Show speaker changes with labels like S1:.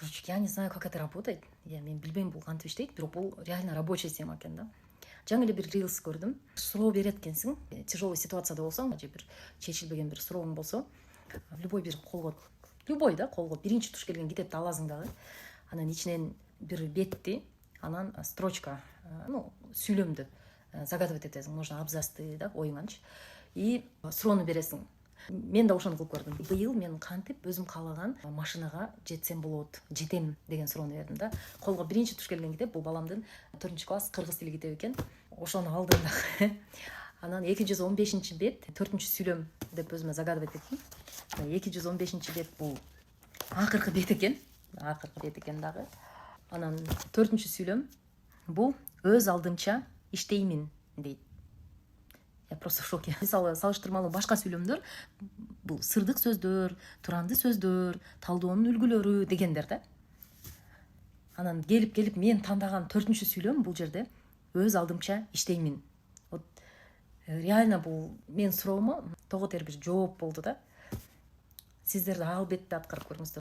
S1: Короче, я не знаю, как это работает. Мен билбейм бул кантип иштейт, бирок бул реально рабочая тема экен да. Жаңы эле бир рилс көрдүм. Суроо берет экенсиң. Тяжелый ситуацияда болсоң, же бир чечилбеген бир сурооң болсо, любой бир колго, любой да, колго биринчи туш келген китепти аласың дагы. Анан ичинен бир бетти, анан строчка, сүйлөмдү загадывать этесиң, можно абзацты да, оюңанчы. И суроону бересиң. Мен да ошону кылып көрдүм. Быйыл мен кантип өзүм каалаган машинага жетсем болот, жетем деген суроону бердим да. Колго биринчи туш келген китеп бул баламдын 4 класс кыргыз тили китеби экен. Ошону алдым да. Анан 215 бет 4 сүйлөм деп өзүмө загадывать эттим. 215 бет бул акыркы бет экен. Акыркы бет экен дагы. Анан 4 сүйлөм бул өз алдымча иштеймин дейт. Я просто в шоке. Мисалы салыштырмалуу башка сүйлөмдөр бул сырдык сөздөр, туранды сөздөр, талдоонун үлгүлөрү дегендер да. Анан келип мен тандаган 4 сүйлөм бул жерде өз алдымча иштеймин. Вот реально бул мен суроомо того тер бир жооп болду да. Сиздер да ал бетти аткарып көрүңүздөр.